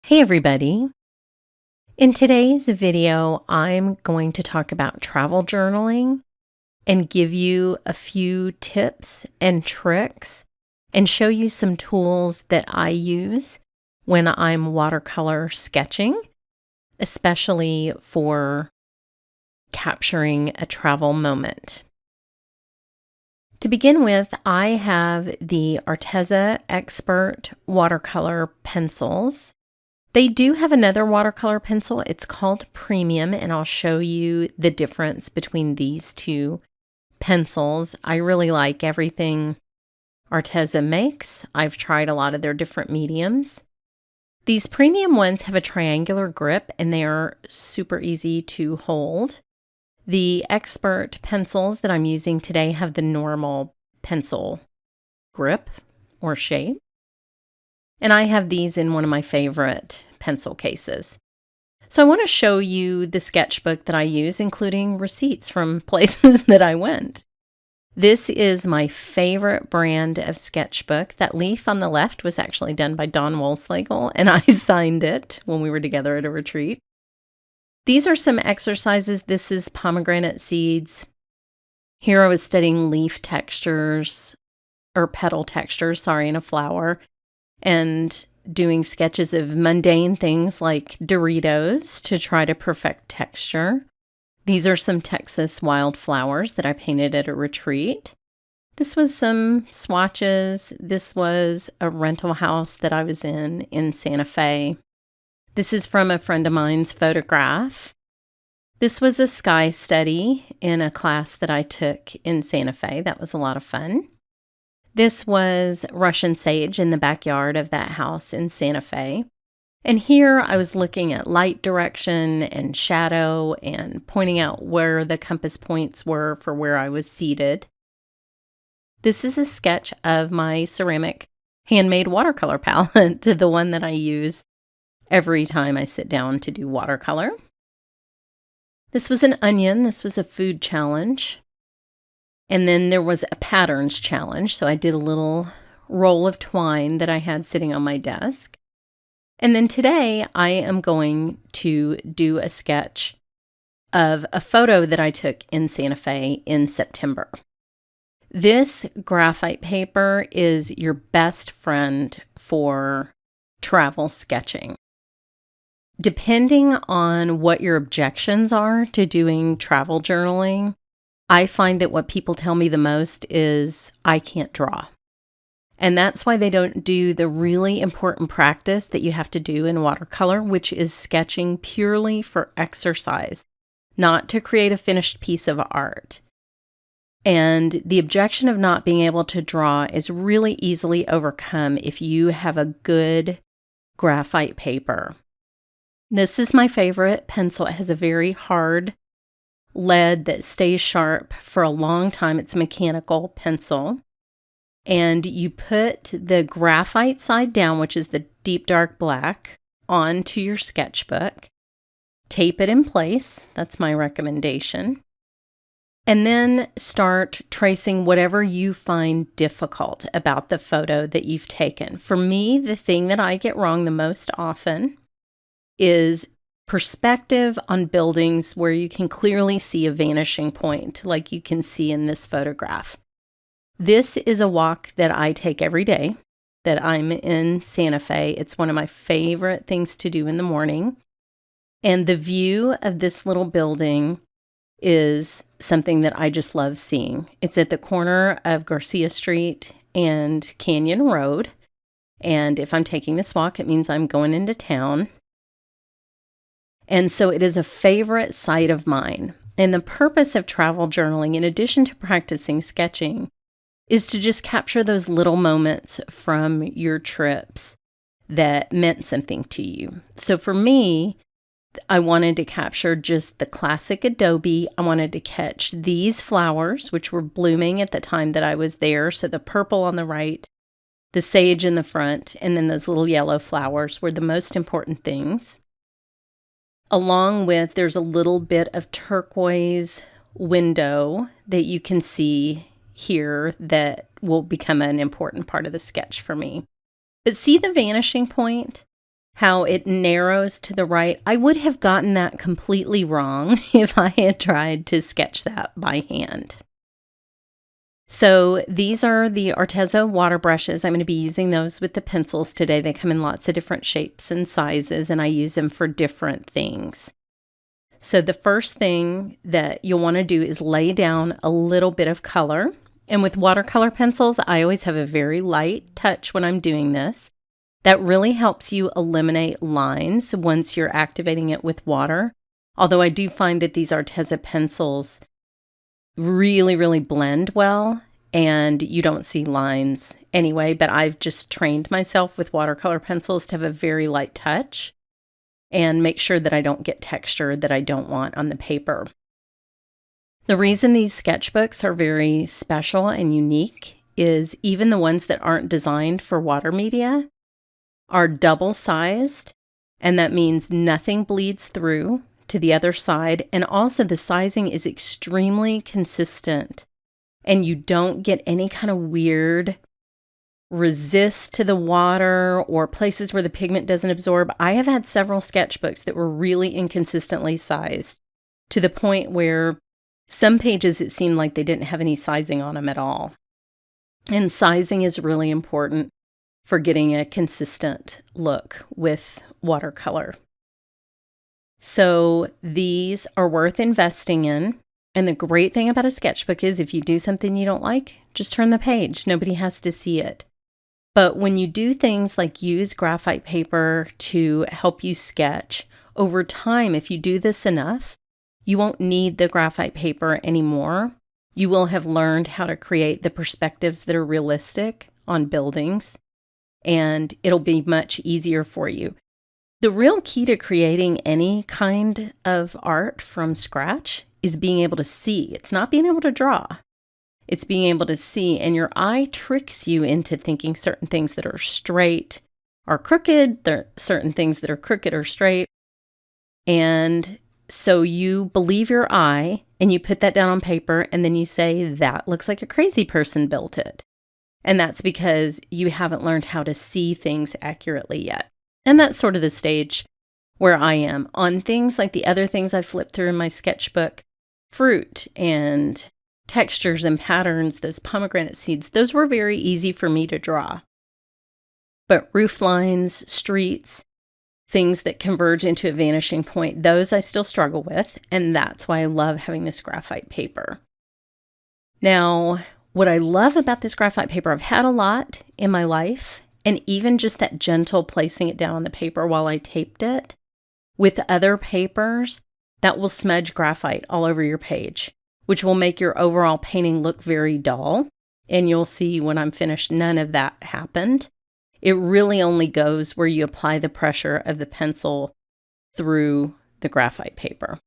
Hey everybody! In today's video, I'm going to talk about travel journaling and give you a few tips and tricks and show you some tools that I use when I'm watercolor sketching, especially for capturing a travel moment. To begin with, I have the Arteza Expert Watercolor Pencils. They do have another watercolor pencil. It's called Premium, and I'll show you the difference between these two pencils. I really like everything Arteza makes. I've tried a lot of their different mediums. These premium ones have a triangular grip, and they are super easy to hold. The Expert pencils that I'm using today have the normal pencil grip or shape. And I have these in one of my favorite pencil cases. So I want to show you the sketchbook that I use, including receipts from places that I went. This is my favorite brand of sketchbook. That leaf on the left was actually done by Don Wolslegel, and I signed it when we were together at a retreat. These are some exercises. This is pomegranate seeds. Here I was studying leaf textures, or petal textures, in a flower, and doing sketches of mundane things like Doritos to try to perfect texture. These are some Texas wildflowers that I painted at a retreat. This was some swatches. This was a rental house that I was in Santa Fe. This is from a friend of mine's photograph. This was a sky study in a class that I took in Santa Fe. That was a lot of fun. This was Russian sage in the backyard of that house in Santa Fe. And here I was looking at light direction and shadow and pointing out where the compass points were for where I was seated. This is a sketch of my ceramic handmade watercolor palette, the one that I use every time I sit down to do watercolor. This was an onion. This was a food challenge. And then there was a patterns challenge. So I did a little roll of twine that I had sitting on my desk. And then today I am going to do a sketch of a photo that I took in Santa Fe in September. This graphite paper is your best friend for travel sketching. Depending on what your objections are to doing travel journaling, I find that what people tell me the most is, I can't draw. And that's why they don't do the really important practice that you have to do in watercolor, which is sketching purely for exercise, not to create a finished piece of art. And the objection of not being able to draw is really easily overcome if you have a good graphite paper. This is my favorite pencil. It has a very hard lead that stays sharp for a long time. It's a mechanical pencil. And you put the graphite side down, which is the deep dark black, onto your sketchbook. Tape it in place. That's my recommendation. And then start tracing whatever you find difficult about the photo that you've taken. For me, the thing that I get wrong the most often is perspective on buildings where you can clearly see a vanishing point, like you can see in this photograph. This is a walk that I take every day that I'm in Santa Fe. It's one of my favorite things to do in the morning. And the view of this little building is something that I just love seeing. It's at the corner of Garcia Street and Canyon Road. And if I'm taking this walk, it means I'm going into town. And so it is a favorite site of mine. And the purpose of travel journaling, in addition to practicing sketching, is to just capture those little moments from your trips that meant something to you. So for me, I wanted to capture just the classic adobe. I wanted to catch these flowers, which were blooming at the time that I was there. So the purple on the right, the sage in the front, and then those little yellow flowers were the most important things. Along with, there's a little bit of turquoise window that you can see here that will become an important part of the sketch for me. But see the vanishing point? how it narrows to the right. I would have gotten that completely wrong if I had tried to sketch that by hand. So these are the Arteza water brushes. I'm going to be using those with the pencils today. They come in lots of different shapes and sizes, and I use them for different things. So the first thing that you'll want to do is lay down a little bit of color. And with watercolor pencils, I always have a very light touch when I'm doing this. That really helps you eliminate lines once you're activating it with water. Although I do find that these Arteza pencils really, really blend well, and you don't see lines anyway, but I've just trained myself with watercolor pencils to have a very light touch and make sure that I don't get texture that I don't want on the paper. The reason these sketchbooks are very special and unique is even the ones that aren't designed for water media are double-sized, and that means nothing bleeds through to the other side, and also the sizing is extremely consistent, and you don't get any kind of weird resist to the water or places where the pigment doesn't absorb. I have had several sketchbooks that were really inconsistently sized to the point where some pages it seemed like they didn't have any sizing on them at all. And sizing is really important for getting a consistent look with watercolor. So these are worth investing in. And the great thing about a sketchbook is if you do something you don't like, just turn the page. Nobody has to see it. But when you do things like use graphite paper to help you sketch, over time, if you do this enough, you won't need the graphite paper anymore. You will have learned how to create the perspectives that are realistic on buildings, and it'll be much easier for you. The real key to creating any kind of art from scratch is being able to see. It's not being able to draw. It's being able to see, and your eye tricks you into thinking certain things that are straight are crooked, there are certain things that are crooked or straight. And so you believe your eye, and you put that down on paper, and then you say, that looks like a crazy person built it. And that's because you haven't learned how to see things accurately yet. And that's sort of the stage where I am on things like the other things I flipped through in my sketchbook, fruit and textures and patterns, those pomegranate seeds, those were very easy for me to draw. But roof lines, streets, things that converge into a vanishing point, those I still struggle with, and that's why I love having this graphite paper. Now, what I love about this graphite paper, I've had a lot in my life, and even just that gentle placing it down on the paper while I taped it, with other papers, that will smudge graphite all over your page, which will make your overall painting look very dull. And you'll see when I'm finished, none of that happened. It really only goes where you apply the pressure of the pencil through the graphite paper.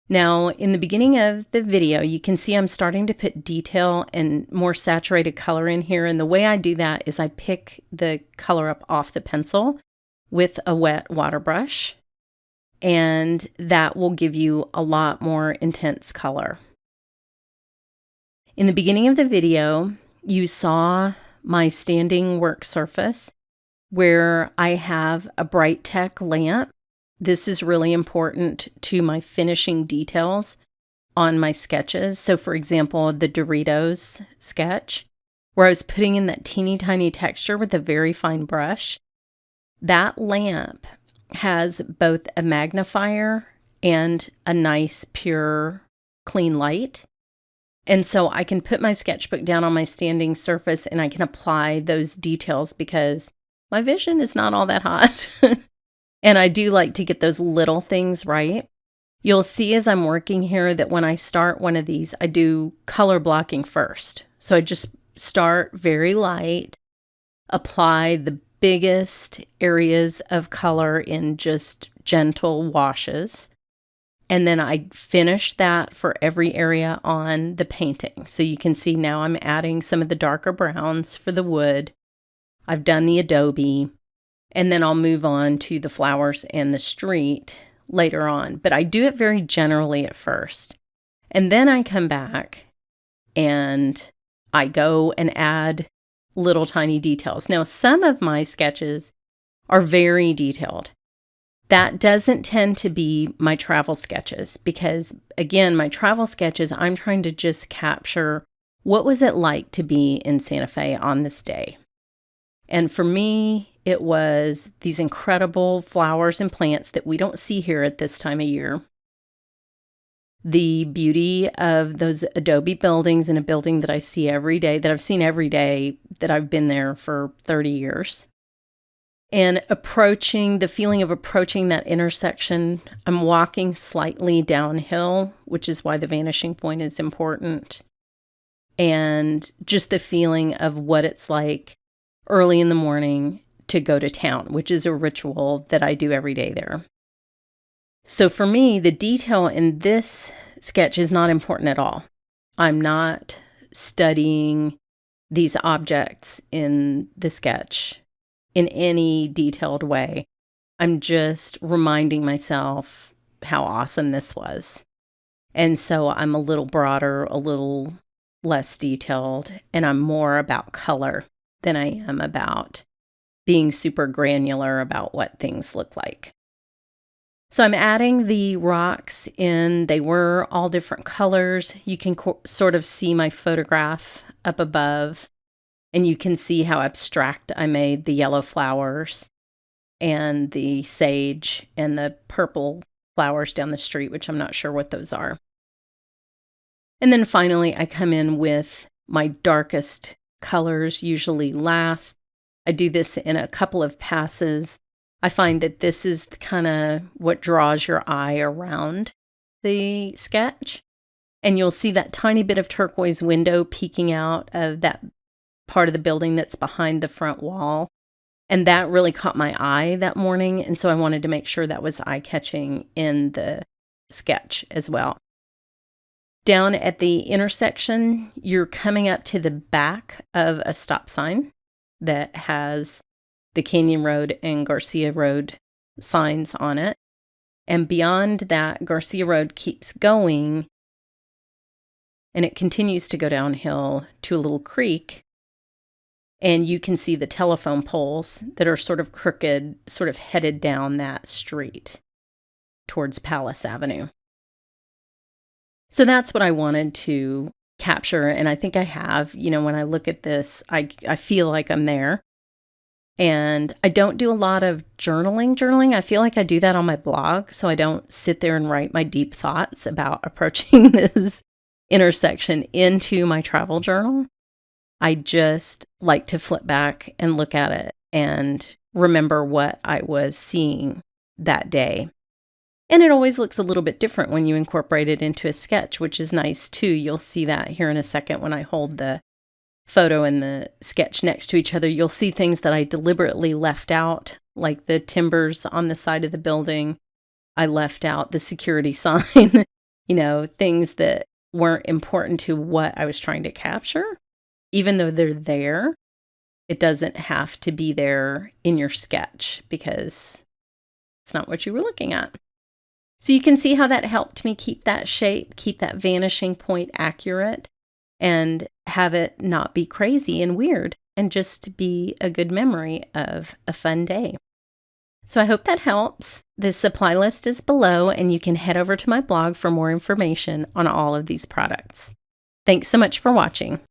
Now, in the beginning of the video, you can see I'm starting to put detail and more saturated color in here. And the way I do that is I pick the color up off the pencil with a wet water brush. And that will give you a lot more intense color. In the beginning of the video, you saw my standing work surface where I have a Bright Tech lamp. This is really important to my finishing details on my sketches. So for example, the Doritos sketch, where I was putting in that teeny tiny texture with a very fine brush, that lamp has both a magnifier and a nice, pure, clean light. And so I can put my sketchbook down on my standing surface and I can apply those details because my vision is not all that hot. And I do like to get those little things right. You'll see as I'm working here that when I start one of these, I do color blocking first. So I just start very light, apply the biggest areas of color in just gentle washes. And then I finish that for every area on the painting. So you can see now I'm adding some of the darker browns for the wood. I've done the adobe. And then I'll move on to the flowers and the street later on. But I do it very generally at first. And then I come back and I go and add little tiny details. Now, some of my sketches are very detailed. That doesn't tend to be my travel sketches because, again, my travel sketches, I'm trying to just capture what was it like to be in Santa Fe on this day. And for me, it was these incredible flowers and plants that we don't see here at this time of year. The beauty of those adobe buildings in a building that I see every day, that I've seen every day that I've been there for 30 years. And the feeling of approaching that intersection. I'm walking slightly downhill, which is why the vanishing point is important. And just the feeling of what it's like early in the morning to go to town, which is a ritual that I do every day there. So for me, the detail in this sketch is not important at all. I'm not studying these objects in the sketch in any detailed way. I'm just reminding myself how awesome this was. And so I'm a little broader, a little less detailed, and I'm more about color than I am about being super granular about what things look like. So I'm adding the rocks in. They were all different colors. You can sort of see my photograph up above, and you can see how abstract I made the yellow flowers and the sage and the purple flowers down the street, which I'm not sure what those are. And then finally, I come in with my darkest colors, usually last. I do this in a couple of passes. I find that this is kind of what draws your eye around the sketch. And you'll see that tiny bit of turquoise window peeking out of that part of the building that's behind the front wall. And that really caught my eye that morning. And so I wanted to make sure that was eye-catching in the sketch as well. Down at the intersection, you're coming up to the back of a stop sign that has the Canyon Road and Garcia Road signs on it. And beyond that, Garcia Road keeps going, and it continues to go downhill to a little creek. And you can see the telephone poles that are sort of crooked, sort of headed down that street towards Palace Avenue. So that's what I wanted to capture, and I think I have. When I look at this, I feel like I'm there. And I don't do a lot of journaling. I feel like I do that on my blog, so I don't sit there and write my deep thoughts about approaching this intersection into my travel journal. I just like to flip back and look at it and remember what I was seeing that day. And it always looks a little bit different when you incorporate it into a sketch, which is nice too. You'll see that here in a second when I hold the photo and the sketch next to each other. You'll see things that I deliberately left out, like the timbers on the side of the building. I left out the security sign, things that weren't important to what I was trying to capture. Even though they're there, it doesn't have to be there in your sketch because it's not what you were looking at. So you can see how that helped me keep that shape, keep that vanishing point accurate, and have it not be crazy and weird, and just be a good memory of a fun day. So I hope that helps. The supply list is below, and you can head over to my blog for more information on all of these products. Thanks so much for watching.